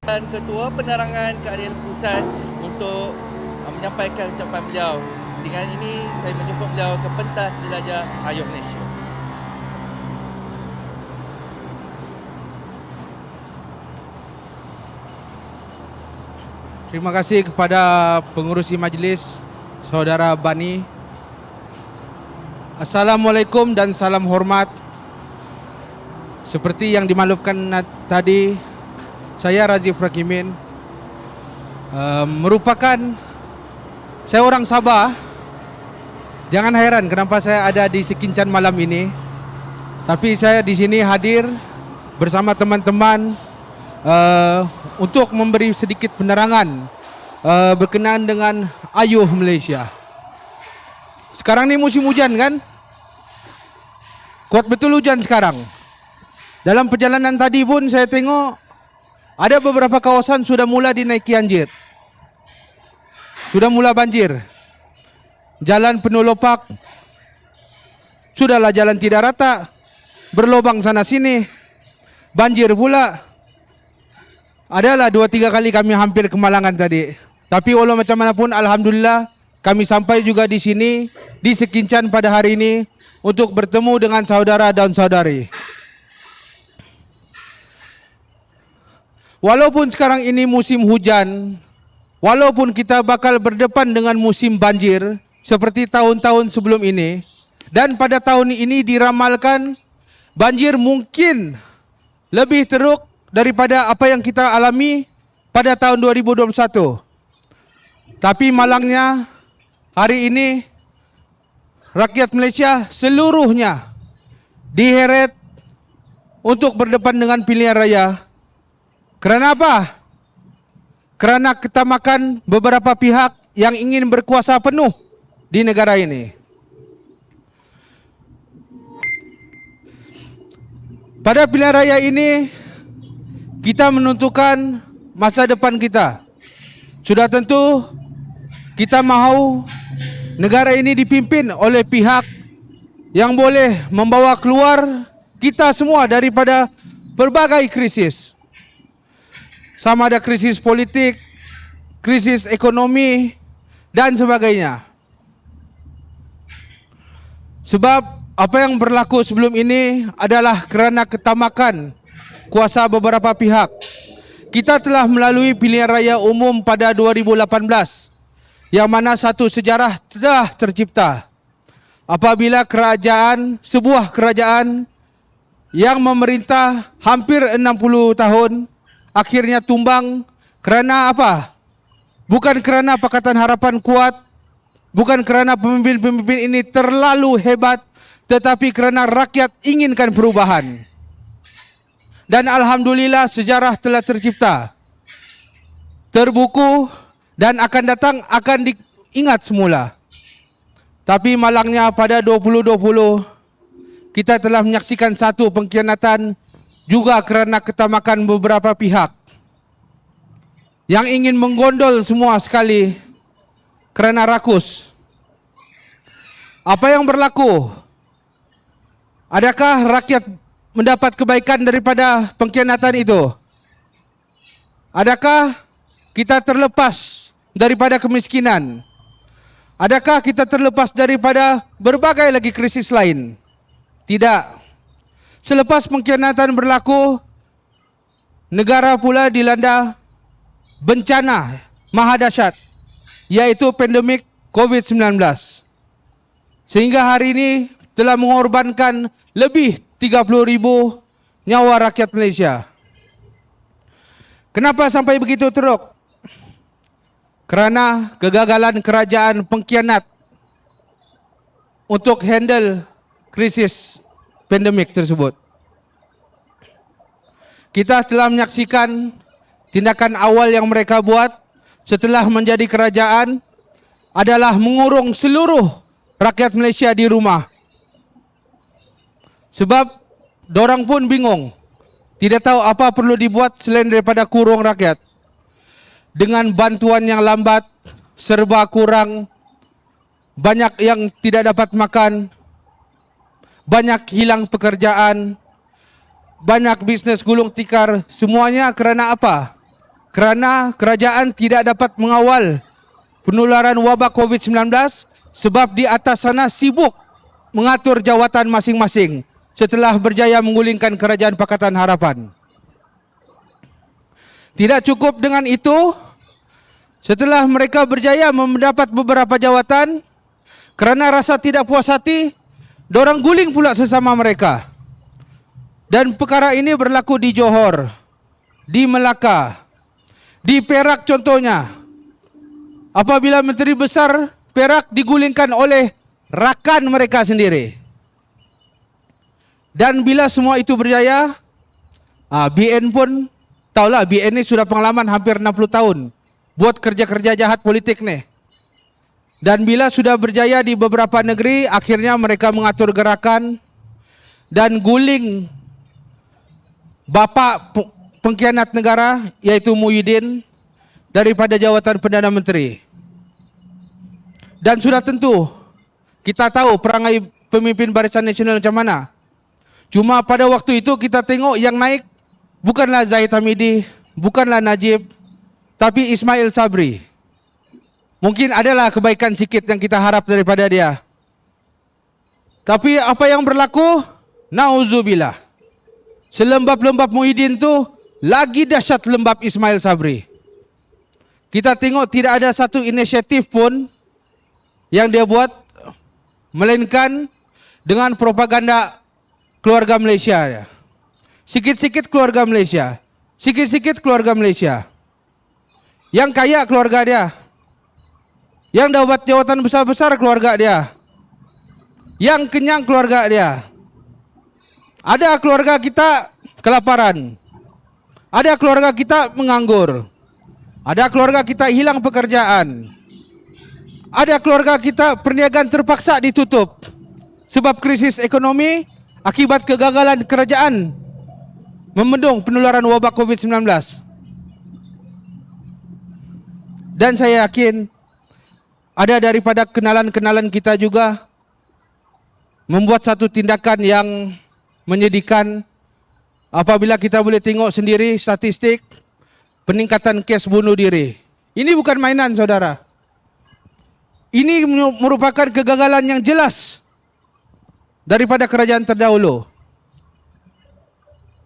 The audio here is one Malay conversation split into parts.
Dan Ketua Penerangan Keadilan Pusat untuk menyampaikan ucapan beliau. Dengan ini saya menjemput beliau ke pentas jelajah Ayuh Malaysia. Terima kasih kepada pengurusi majlis, Saudara Bani. Assalamualaikum dan salam hormat. Seperti yang dimaklumkan tadi, saya Razif Rakimin, saya orang Sabah. Jangan heran kenapa saya ada di Sekincan malam ini. Tapi saya di sini hadir bersama teman-teman untuk memberi sedikit penerangan berkenaan dengan Ayuh Malaysia. Sekarang ini musim hujan kan? Kuat betul hujan sekarang. Dalam perjalanan tadi pun saya tengok ada beberapa kawasan sudah mula dinaiki banjir. Sudah mula banjir. Jalan penuh lopak. Sudahlah jalan tidak rata. Berlobang sana sini. Banjir pula. Adalah 2-3 kali kami hampir kemalangan tadi. Tapi walau macam mana pun alhamdulillah kami sampai juga di sini di Sekincan pada hari ini untuk bertemu dengan saudara dan saudari. Walaupun sekarang ini musim hujan, walaupun kita bakal berdepan dengan musim banjir seperti tahun-tahun sebelum ini, dan pada tahun ini diramalkan banjir mungkin lebih teruk daripada apa yang kita alami pada tahun 2021. Tapi malangnya hari ini rakyat Malaysia seluruhnya diheret untuk berdepan dengan pilihan raya. Kerana apa? Kerana ketamakan beberapa pihak yang ingin berkuasa penuh di negara ini. Pada pilihan raya ini kita menentukan masa depan kita. Sudah tentu kita mahu negara ini dipimpin oleh pihak yang boleh membawa keluar kita semua daripada berbagai krisis. Sama ada krisis politik, krisis ekonomi, dan sebagainya. Sebab apa yang berlaku sebelum ini adalah kerana ketamakan kuasa beberapa pihak. Kita telah melalui pilihan raya umum pada 2018, yang mana satu sejarah telah tercipta. Apabila sebuah kerajaan yang memerintah hampir 60 tahun, akhirnya tumbang kerana apa? Bukan kerana Pakatan Harapan kuat, bukan kerana pemimpin-pemimpin ini terlalu hebat, tetapi kerana rakyat inginkan perubahan. Dan alhamdulillah sejarah telah tercipta, terbuku, dan akan datang akan diingat semula. Tapi malangnya pada 2020 kita telah menyaksikan satu pengkhianatan juga kerana ketamakan beberapa pihak yang ingin menggondol semua sekali kerana rakus. Apa yang berlaku? Adakah rakyat mendapat kebaikan daripada pengkhianatan itu? Adakah kita terlepas daripada kemiskinan? Adakah kita terlepas daripada berbagai lagi krisis lain? Tidak. Selepas pengkhianatan berlaku, negara pula dilanda bencana maha dahsyat, yaitu pandemik COVID-19. Sehingga hari ini telah mengorbankan lebih 30,000 nyawa rakyat Malaysia. Kenapa sampai begitu teruk? Kerana kegagalan kerajaan pengkhianat untuk handle krisis pandemik tersebut. Kita telah menyaksikan tindakan awal yang mereka buat setelah menjadi kerajaan adalah mengurung seluruh rakyat Malaysia di rumah. Sebab dorang pun bingung, tidak tahu apa perlu dibuat selain daripada kurung rakyat. Dengan bantuan yang lambat, serba kurang, banyak yang tidak dapat makan, banyak hilang pekerjaan, banyak bisnes gulung tikar. Semuanya kerana apa? kerana kerajaan tidak dapat mengawal penularan wabak COVID-19 sebab di atas sana sibuk mengatur jawatan masing-masing setelah berjaya menggulingkan Kerajaan Pakatan Harapan. Tidak cukup dengan itu, setelah mereka berjaya mendapat beberapa jawatan, kerana rasa tidak puas hati, dorang guling pula sesama mereka. Dan perkara ini berlaku di Johor, di Melaka, di Perak contohnya. Apabila Menteri Besar Perak digulingkan oleh rakan mereka sendiri. Dan bila semua itu berjaya, BN pun tahulah, BN ini sudah pengalaman hampir 60 tahun buat kerja-kerja jahat politik nih. Dan bila sudah berjaya di beberapa negeri, akhirnya mereka mengatur gerakan dan guling bapa pengkhianat negara, yaitu Muhyiddin, daripada jawatan Perdana Menteri. Dan sudah tentu kita tahu perangai pemimpin Barisan Nasional macam mana. Cuma pada waktu itu kita tengok yang naik bukanlah Zahid Hamidi, bukanlah Najib, tapi Ismail Sabri. Mungkin adalah kebaikan sikit yang kita harap daripada dia. Tapi apa yang berlaku? Nauzubillah. Selembab-lembab Muhyiddin tu lagi dahsyat lembab Ismail Sabri. Kita tengok tidak ada satu inisiatif pun yang dia buat, melainkan dengan propaganda keluarga Malaysia. Sikit-sikit keluarga Malaysia, sikit-sikit keluarga Malaysia. Yang kaya keluarga dia, yang dapat jawatan besar-besar keluarga dia, yang kenyang keluarga dia. Ada keluarga kita kelaparan, ada keluarga kita menganggur, ada keluarga kita hilang pekerjaan, ada keluarga kita perniagaan terpaksa ditutup sebab krisis ekonomi akibat kegagalan kerajaan membendung penularan wabak COVID-19. Dan saya yakin ada daripada kenalan-kenalan kita juga membuat satu tindakan yang menyedihkan apabila kita boleh tengok sendiri statistik peningkatan kes bunuh diri. Ini bukan mainan, saudara. Ini merupakan kegagalan yang jelas daripada kerajaan terdahulu.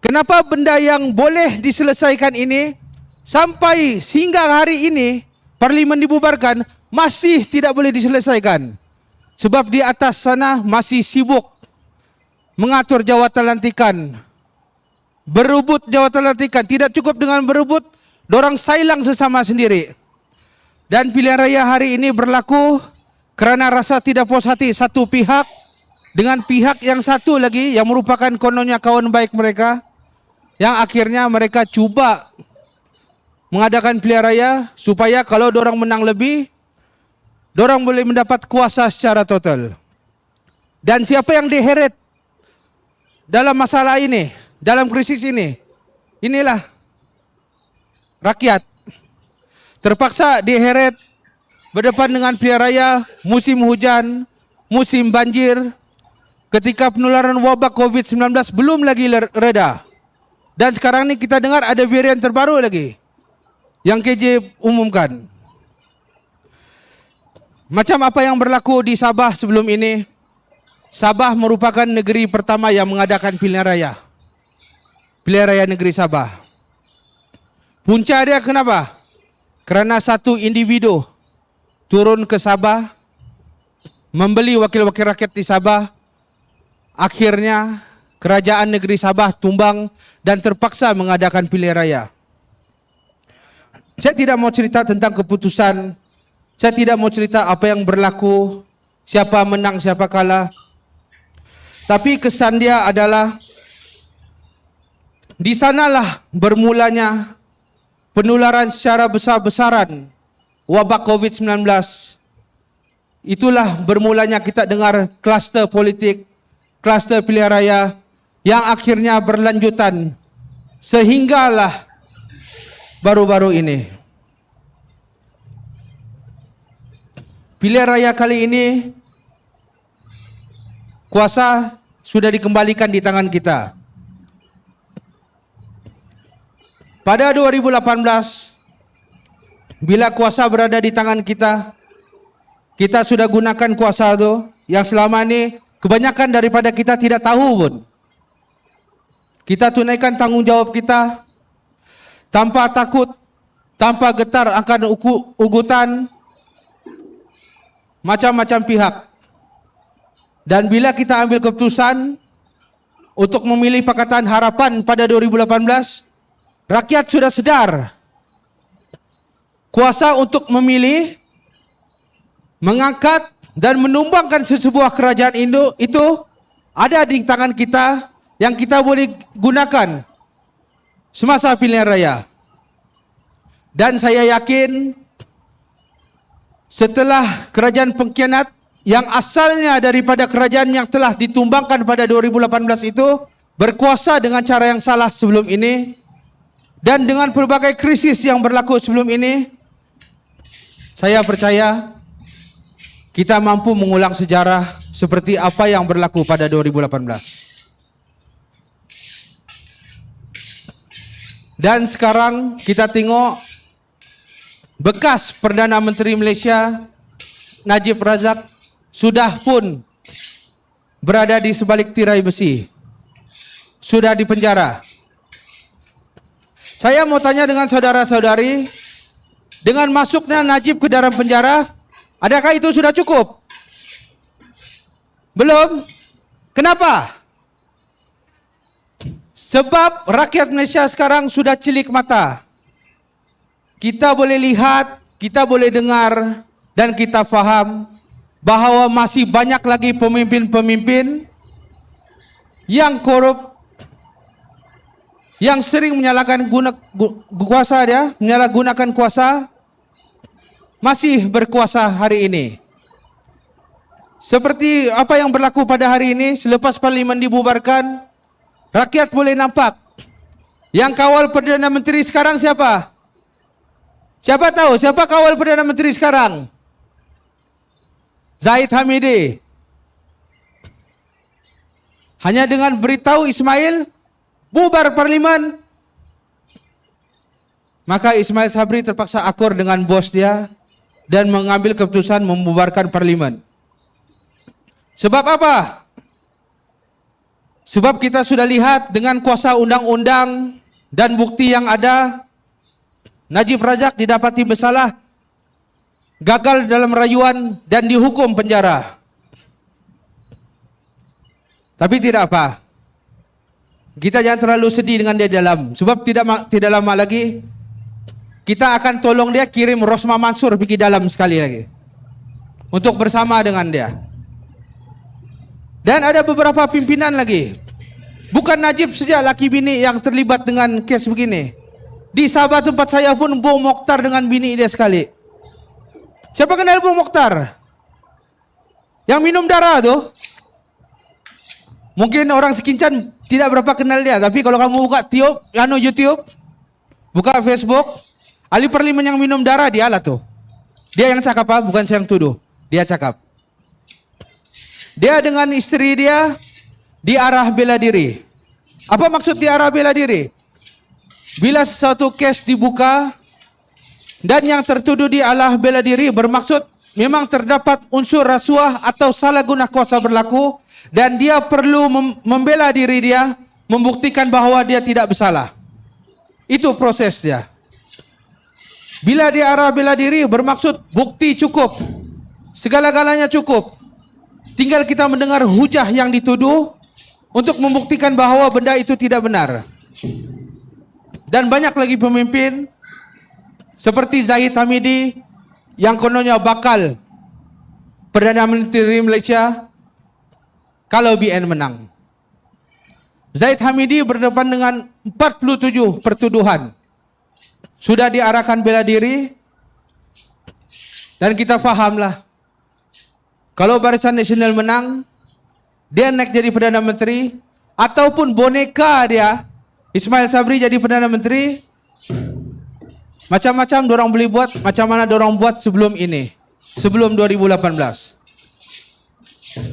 Kenapa benda yang boleh diselesaikan ini sampai hingga hari ini parlimen dibubarkan masih tidak boleh diselesaikan? Sebab di atas sana masih sibuk mengatur jawatan lantikan, berebut jawatan lantikan. Tidak cukup dengan berebut, dorang sailang sesama sendiri. Dan pilihan raya hari ini berlaku kerana rasa tidak puas hati satu pihak dengan pihak yang satu lagi yang merupakan kononnya kawan baik mereka, yang akhirnya mereka cuba mengadakan pilihan raya supaya kalau dorang menang lebih, dorang boleh mendapat kuasa secara total. Dan siapa yang diheret dalam masalah ini, dalam krisis ini? Inilah rakyat. Terpaksa diheret berdepan dengan pilihan raya musim hujan, musim banjir, ketika penularan wabak COVID-19 belum lagi reda. Dan sekarang ni kita dengar ada varian terbaru lagi yang KJ umumkan. Macam apa yang berlaku di Sabah sebelum ini. Sabah merupakan negeri pertama yang mengadakan pilihan raya. Pilihan raya negeri Sabah. Punca dia kenapa? Kerana satu individu turun ke Sabah, membeli wakil-wakil rakyat di Sabah. Akhirnya kerajaan negeri Sabah tumbang dan terpaksa mengadakan pilihan raya. Saya tidak mau cerita tentang keputusan, saya tidak mau cerita apa yang berlaku, siapa menang, siapa kalah. Tapi kesan dia adalah di sanalah bermulanya penularan secara besar-besaran wabak COVID-19. Itulah bermulanya kita dengar kluster politik, kluster pilihan raya yang akhirnya berlanjutan sehinggalah baru-baru ini. Pilihan raya kali ini kuasa sudah dikembalikan di tangan kita. Pada 2018 bila kuasa berada di tangan kita, kita sudah gunakan kuasa itu yang selama ini kebanyakan daripada kita tidak tahu pun. Kita tunaikan tanggungjawab kita tanpa takut, tanpa getar akan ugutan macam-macam pihak. Dan bila kita ambil keputusan untuk memilih Pakatan Harapan pada 2018, rakyat sudah sadar kuasa untuk memilih, mengangkat dan menumbangkan sesebuah kerajaan Indo itu ada di tangan kita, yang kita boleh gunakan semasa pilihan raya. Dan saya yakin setelah kerajaan pengkhianat yang asalnya daripada kerajaan yang telah ditumbangkan pada 2018 itu berkuasa dengan cara yang salah sebelum ini, dan dengan pelbagai krisis yang berlaku sebelum ini, saya percaya kita mampu mengulang sejarah seperti apa yang berlaku pada 2018. Dan sekarang kita tengok bekas Perdana Menteri Malaysia Najib Razak sudah pun berada di sebalik tirai besi, sudah dipenjara. Saya mau tanya dengan saudara-saudari, dengan masuknya Najib ke dalam penjara, adakah itu sudah cukup? Belum. Kenapa? Sebab rakyat Malaysia sekarang sudah celik mata. Kita boleh lihat, kita boleh dengar, dan kita faham bahawa masih banyak lagi pemimpin-pemimpin yang korup, yang sering menyalahkan kuasa dia, menyalahgunakan kuasa, masih berkuasa hari ini. Seperti apa yang berlaku pada hari ini, selepas parlimen dibubarkan, rakyat boleh nampak yang kawal Perdana Menteri sekarang siapa? Siapa tahu siapa kawal Perdana Menteri sekarang? Zahid Hamidi. Hanya dengan beritahu Ismail bubar parlimen, maka Ismail Sabri terpaksa akur dengan bos dia dan mengambil keputusan membubarkan parlimen. Sebab apa? Sebab kita sudah lihat dengan kuasa undang-undang dan bukti yang ada, Najib Razak didapati bersalah, gagal dalam rayuan dan dihukum penjara. Tapi tidak apa. Kita jangan terlalu sedih dengan dia dalam, sebab tidak lama lagi kita akan tolong dia kirim Rosma Mansur pergi dalam sekali lagi untuk bersama dengan dia. Dan ada beberapa pimpinan lagi. Bukan Najib saja laki bini yang terlibat dengan kes begini. Di Sabah tempat saya pun Bung Mokhtar dengan bini dia sekali. Siapa kenal Bung Mokhtar? Yang minum darah tu? Mungkin orang sekincan tidak berapa kenal dia, tapi kalau kamu buka YouTube, buka Facebook, ahli parlimen yang minum darah dia lah tu. Dia yang cakap apa? Bukan saya yang tuduh. Dia cakap. Dia dengan istri dia di arah bela diri. Apa maksud di arah bela diri? Bila sesuatu kes dibuka dan yang tertuduh di arah bela diri bermaksud memang terdapat unsur rasuah atau salah guna kuasa berlaku dan dia perlu membela diri dia, membuktikan bahawa dia tidak bersalah. Itu proses dia. Bila di arah bela diri bermaksud bukti cukup, segala-galanya cukup. Tinggal kita mendengar hujah yang dituduh untuk membuktikan bahawa benda itu tidak benar. Dan banyak lagi pemimpin seperti Zahid Hamidi yang kononnya bakal Perdana Menteri Malaysia kalau BN menang. Zahid Hamidi berdepan dengan 47 pertuduhan. Sudah diarahkan bela diri dan kita fahamlah. Kalau Barisan Nasional menang, dia naik jadi Perdana Menteri, ataupun boneka dia, Ismail Sabri jadi Perdana Menteri, macam-macam dorang boleh buat, macam mana dorang buat sebelum ini, sebelum 2018.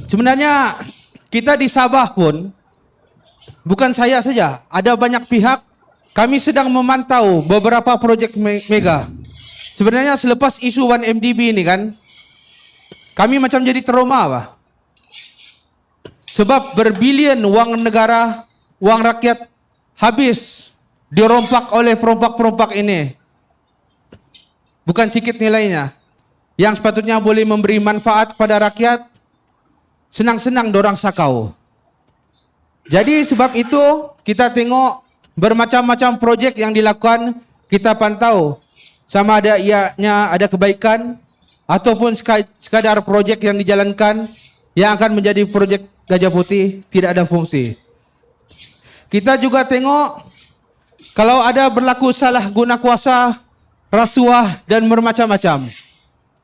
Sebenarnya kita di Sabah pun, bukan saya saja, ada banyak pihak, kami sedang memantau beberapa projek mega. sebenarnya selepas isu 1MDB ini kan, kami macam jadi trauma Pak. Sebab berbilion wang negara, wang rakyat habis dirompak oleh perompak-perompak ini. Bukan sedikit nilainya. Yang sepatutnya boleh memberi manfaat kepada rakyat, senang-senang dorang sakau. Jadi sebab itu kita tengok bermacam-macam projek yang dilakukan, kita pantau sama ada ianya ada kebaikan ataupun sekadar projek yang dijalankan yang akan menjadi projek Gajah Putih tidak ada fungsi. Kita juga tengok kalau ada berlaku salah guna kuasa, rasuah dan bermacam-macam.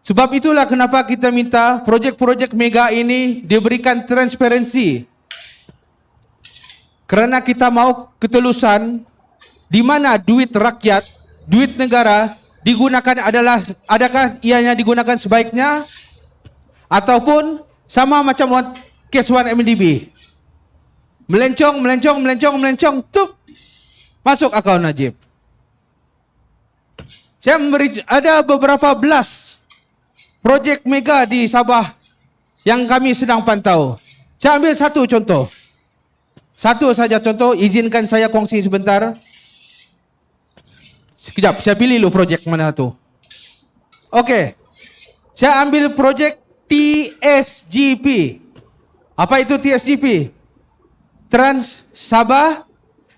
Sebab itulah kenapa kita minta projek-projek mega ini diberikan transparansi. Kerana kita mau ketelusan di mana duit rakyat, duit negara digunakan adakah ianya digunakan sebaiknya ataupun sama macam kes 1MDB. Melencong, tup, masuk akaun Najib. Saya ada beberapa belas projek mega di Sabah yang kami sedang pantau. Saya ambil satu contoh. Satu saja contoh, izinkan saya kongsi sebentar. Sekejap, saya pilih dulu projek mana tu. Okey. Saya ambil projek TSGP. Apa itu TSGP? Trans Sabah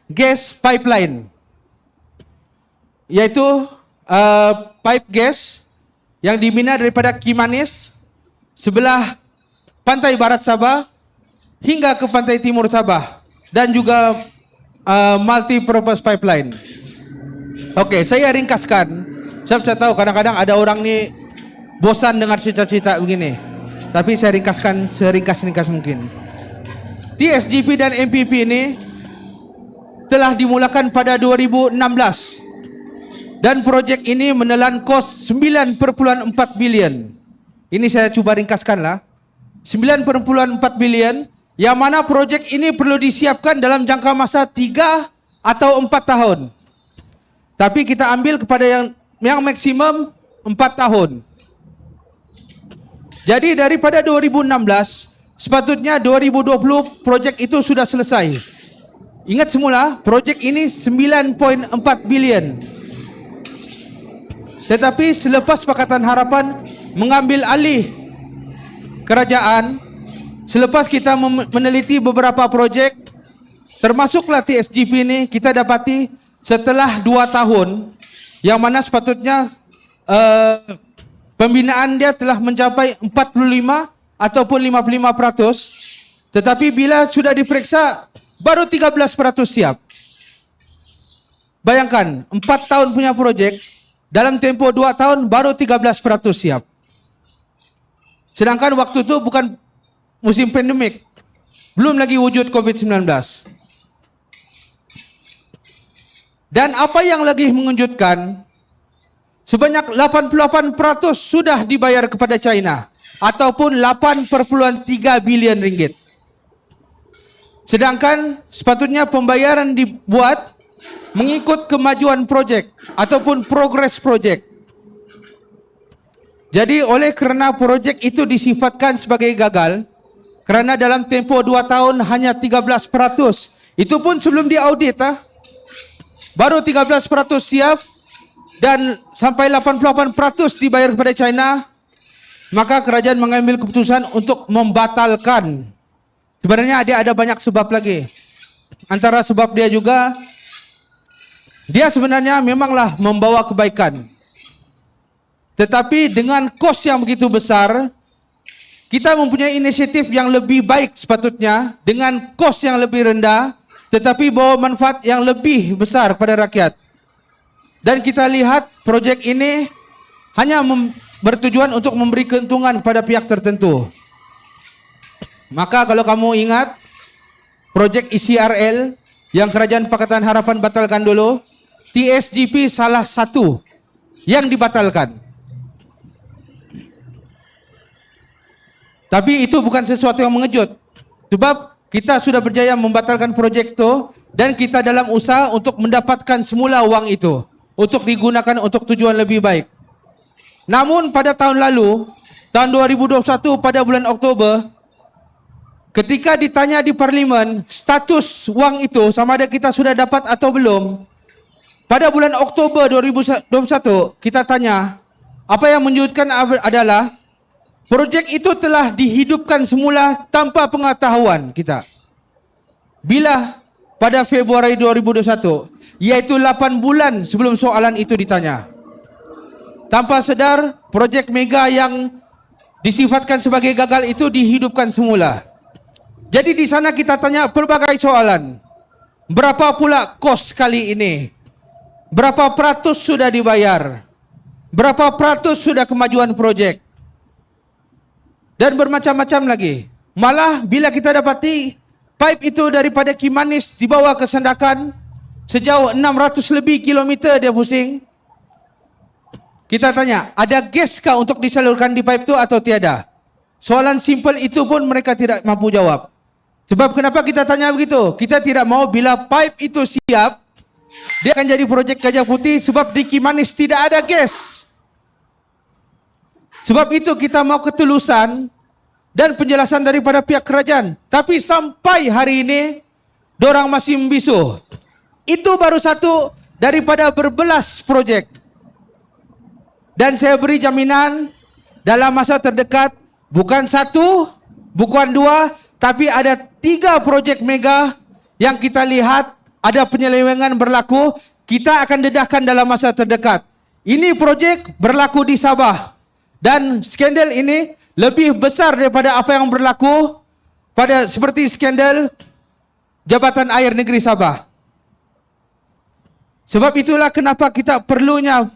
Gas Pipeline. Yaitu pipe gas yang dibina daripada Kimanis sebelah pantai barat Sabah hingga ke pantai timur Sabah dan juga multi-purpose pipeline. Okey, saya ringkaskan. Saya tahu kadang-kadang ada orang ni bosan dengar cerita-cerita begini. Tapi saya ringkaskan seringkas-ringkas mungkin. TSGP dan MPP ini telah dimulakan pada 2016. Dan projek ini menelan kos 9.4 bilion. Ini saya cuba ringkaskanlah. 9.4 bilion yang mana projek ini perlu disiapkan dalam jangka masa 3 atau 4 tahun. Tapi kita ambil kepada yang maksimum 4 tahun. Jadi daripada 2016, sepatutnya 2020 projek itu sudah selesai. Ingat semula, projek ini 9.4 bilion. Tetapi selepas Pakatan Harapan mengambil alih kerajaan, selepas kita meneliti beberapa projek, termasuklah TSGP ini, kita dapati setelah 2 tahun, yang mana sepatutnya pembinaan dia telah mencapai 45 ataupun 55%, tetapi bila sudah diperiksa baru 13% siap. Bayangkan 4 tahun punya projek, dalam tempoh 2 tahun baru 13% siap. Sedangkan waktu itu bukan musim pandemik, belum lagi wujud COVID-19. Dan apa yang lagi mengejutkan, sebanyak 88% sudah dibayar kepada China ataupun 8.3 bilion ringgit. Sedangkan sepatutnya pembayaran dibuat mengikut kemajuan projek ataupun progress projek. Jadi oleh kerana projek itu disifatkan sebagai gagal, kerana dalam tempoh 2 tahun hanya 13%, itu pun sebelum diaudit baru 13% siap dan sampai 88% dibayar kepada China, maka kerajaan mengambil keputusan untuk membatalkan. Sebenarnya ada banyak sebab lagi. Antara sebab dia juga, dia sebenarnya memanglah membawa kebaikan. Tetapi dengan kos yang begitu besar, kita mempunyai inisiatif yang lebih baik sepatutnya dengan kos yang lebih rendah, tetapi bawa manfaat yang lebih besar kepada rakyat. Dan kita lihat projek ini hanya bertujuan untuk memberi keuntungan kepada pihak tertentu. Maka kalau kamu ingat projek ECRL yang Kerajaan Pakatan Harapan batalkan dulu, TSGP salah satu yang dibatalkan. Tapi itu bukan sesuatu yang mengejut. Sebab kita sudah berjaya membatalkan projek itu dan kita dalam usaha untuk mendapatkan semula wang itu untuk digunakan untuk tujuan lebih baik. Namun pada tahun lalu, tahun 2021 pada bulan Oktober, ketika ditanya di parlimen status wang itu sama ada kita sudah dapat atau belum, pada bulan Oktober 2021 kita tanya, apa yang menunjukkan adalah projek itu telah dihidupkan semula tanpa pengetahuan kita. Bila pada Februari 2021, yaitu 8 bulan sebelum soalan itu ditanya, tanpa sedar, projek mega yang disifatkan sebagai gagal itu dihidupkan semula. Jadi di sana kita tanya pelbagai soalan. Berapa pula kos kali ini? Berapa peratus sudah dibayar? Berapa peratus sudah kemajuan projek? Dan bermacam-macam lagi. Malah bila kita dapati pipe itu daripada Kimanis dibawa ke Sandakan sejauh 600 lebih kilometer dia pusing. Kita tanya, ada gas kah untuk disalurkan di pipe itu atau tiada? Soalan simple itu pun mereka tidak mampu jawab. Sebab kenapa kita tanya begitu? Kita tidak mau bila pipe itu siap, dia akan jadi projek Gajah Putih sebab di Kimanis tidak ada gas. Sebab itu kita mau ketulusan dan penjelasan daripada pihak kerajaan. Tapi sampai hari ini, dorang masih membisu. Itu baru satu daripada berbelas projek. Dan saya beri jaminan dalam masa terdekat bukan satu, bukan dua, tapi ada 3 projek mega yang kita lihat ada penyelewengan berlaku. Kita akan dedahkan dalam masa terdekat. Ini projek berlaku di Sabah dan skandal ini lebih besar daripada apa yang berlaku pada seperti skandal Jabatan Air Negeri Sabah. Sebab itulah kenapa kita perlunya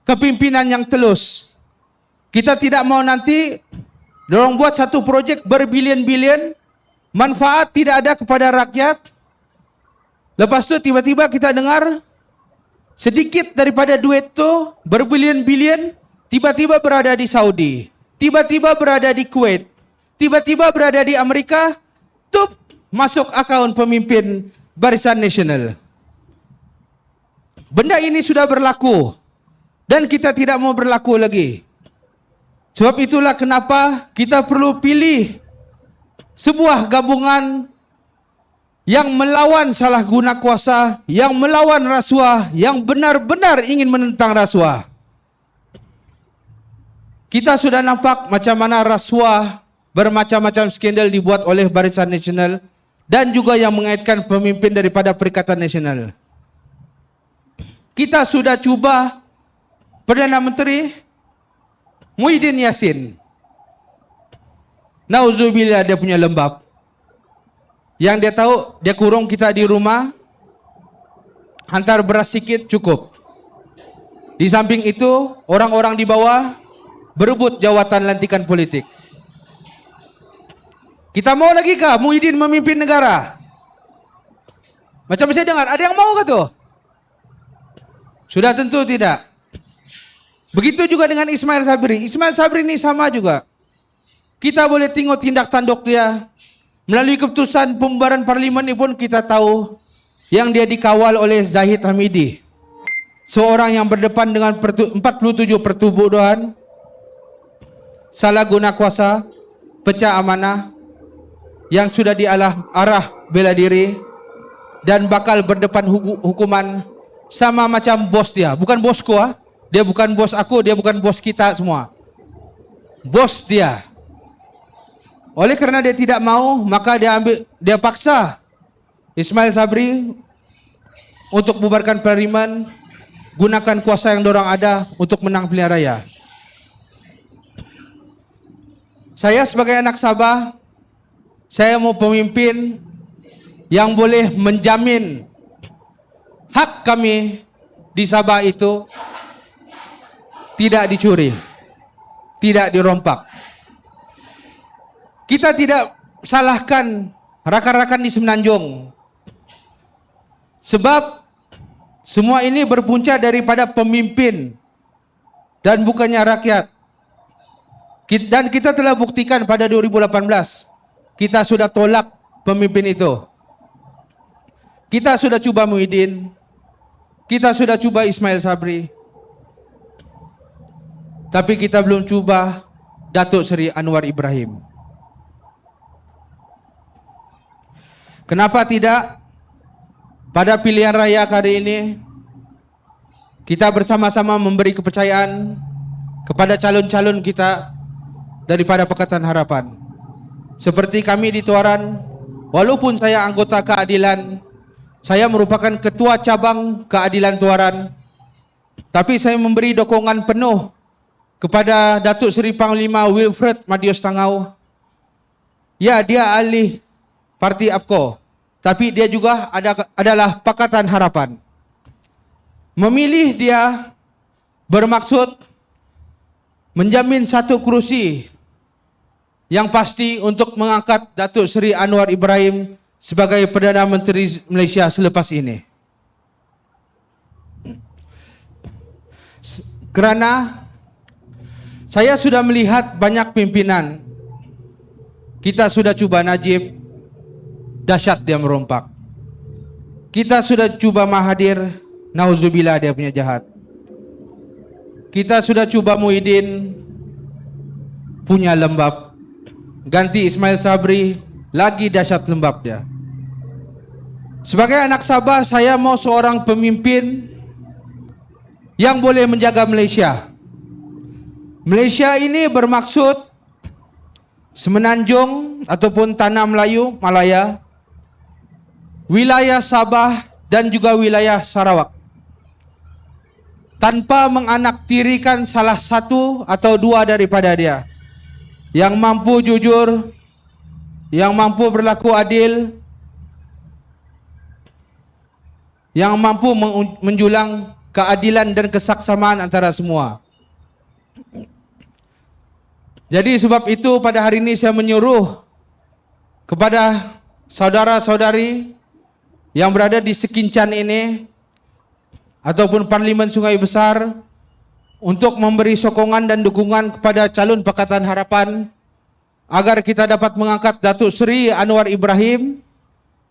kepimpinan yang telus. Kita tidak mau nanti dorong buat satu projek berbilion-bilion, manfaat tidak ada kepada rakyat. Lepas tu tiba-tiba kita dengar sedikit daripada duit tu berbilion-bilion tiba-tiba berada di Saudi, tiba-tiba berada di Kuwait, tiba-tiba berada di Amerika, tup masuk akaun pemimpin Barisan Nasional. Benda ini sudah berlaku. Dan kita tidak mau berlaku lagi. Sebab itulah kenapa kita perlu pilih sebuah gabungan yang melawan salah guna kuasa, yang melawan rasuah, yang benar-benar ingin menentang rasuah. Kita sudah nampak macam mana rasuah bermacam-macam skandal dibuat oleh Barisan Nasional dan juga yang mengaitkan pemimpin daripada Perikatan Nasional. Kita sudah cuba Perdana Menteri Muhyiddin Yassin. Nauzubillah dia punya lembab. Yang dia tahu, dia kurung kita di rumah, hantar beras sikit cukup. Di samping itu, orang-orang di bawah berebut jawatan lantikan politik. Kita mau lagi kah Muhyiddin memimpin negara? Macam saya dengar, ada yang mau ke tu? Sudah tentu tidak. Begitu juga dengan Ismail Sabri. Ismail Sabri ini sama juga. Kita boleh tengok tindak tanduk dia. Melalui keputusan pembubaran parlimen ini pun kita tahu yang dia dikawal oleh Zahid Hamidi. Seorang yang berdepan dengan 47 pertubuhan, salah guna kuasa, pecah amanah, yang sudah arah bela diri, dan bakal berdepan hukuman sama macam bos dia. Bukan bosku ah. Dia bukan bos aku, dia bukan bos kita semua. Bos dia. Oleh kerana dia tidak mau, maka dia paksa Ismail Sabri untuk bubarkan parlimen, gunakan kuasa yang dorang ada untuk menang pilihan raya. Saya sebagai anak Sabah, saya mau pemimpin yang boleh menjamin hak kami di Sabah itu tidak dicuri, tidak dirompak. Kita tidak salahkan rakan-rakan di Semenanjung. Sebab semua ini berpunca daripada pemimpin dan bukannya rakyat. Dan kita telah buktikan pada 2018, kita sudah tolak pemimpin itu. Kita sudah cuba Muhyiddin, kita sudah cuba Ismail Sabri. tapi kita belum cuba Datuk Seri Anwar Ibrahim. Kenapa tidak? Pada pilihan raya kali ini kita bersama-sama memberi kepercayaan kepada calon-calon kita daripada Pakatan Harapan. Seperti kami di Tuaran, walaupun saya anggota keadilan, saya merupakan ketua cabang keadilan Tuaran, tapi saya memberi dukungan penuh kepada Datuk Seri Panglima Wilfred Madius Tangau. Ya, dia ahli Parti APKO, tapi dia juga adalah Pakatan Harapan. Memilih dia bermaksud menjamin satu kerusi yang pasti untuk mengangkat Datuk Seri Anwar Ibrahim sebagai Perdana Menteri Malaysia selepas ini. Kerana saya sudah melihat banyak pimpinan. Kita sudah cuba Najib, dahsyat dia merompak. Kita sudah cuba Mahathir, nauzubillah dia punya jahat. Kita sudah cuba Muhyiddin, punya lembab. Ganti Ismail Sabri, lagi dahsyat lembab dia. Sebagai anak Sabah, saya mau seorang pemimpin yang boleh menjaga Malaysia. Malaysia ini bermaksud Semenanjung ataupun Tanah Melayu, Malaya, wilayah Sabah dan juga wilayah Sarawak. Tanpa menganaktirikan salah satu atau dua daripada dia. Yang mampu jujur, yang mampu berlaku adil, yang mampu menjulang keadilan dan kesaksamaan antara semua. Jadi sebab itu pada hari ini saya menyuruh kepada saudara-saudari yang berada di Sekincan ini ataupun Parlimen Sungai Besar untuk memberi sokongan dan dukungan kepada calon Pakatan Harapan agar kita dapat mengangkat Datuk Seri Anwar Ibrahim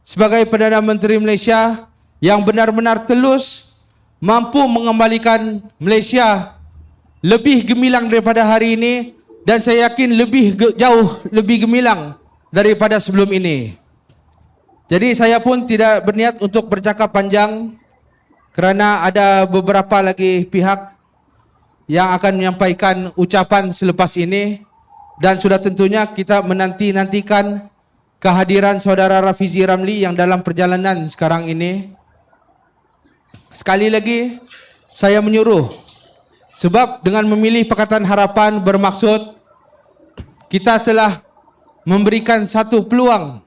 sebagai Perdana Menteri Malaysia yang benar-benar telus mampu mengembalikan Malaysia lebih gemilang daripada hari ini, dan saya yakin jauh lebih gemilang daripada sebelum ini. Jadi saya pun tidak berniat untuk bercakap panjang kerana ada beberapa lagi pihak yang akan menyampaikan ucapan selepas ini, dan sudah tentunya kita menanti-nantikan kehadiran saudara Rafizi Ramli yang dalam perjalanan sekarang ini. Sekali lagi saya menyuruh, sebab dengan memilih Pakatan Harapan bermaksud kita telah memberikan satu peluang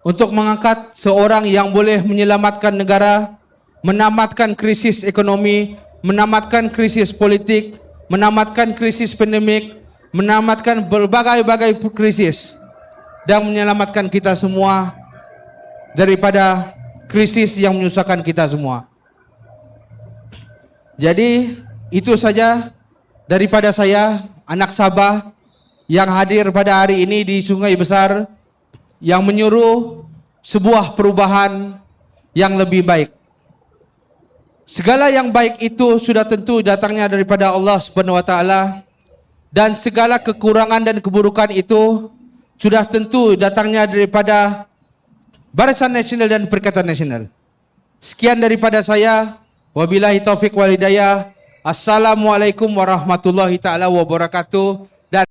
untuk mengangkat seorang yang boleh menyelamatkan negara, menamatkan krisis ekonomi, menamatkan krisis politik, menamatkan krisis pandemik, menamatkan berbagai-bagai krisis, dan menyelamatkan kita semua daripada krisis yang menyusahkan kita semua. Jadi itu saja daripada saya, anak Sabah yang hadir pada hari ini di Sungai Besar, yang menyuruh sebuah perubahan yang lebih baik. Segala yang baik itu sudah tentu datangnya daripada Allah Subhanahu wa taala, dan segala kekurangan dan keburukan itu sudah tentu datangnya daripada Barisan Nasional dan Perikatan Nasional. Sekian daripada saya. Wabillahi taufik wal hidayah. Assalamualaikum warahmatullahi taala wabarakatuh.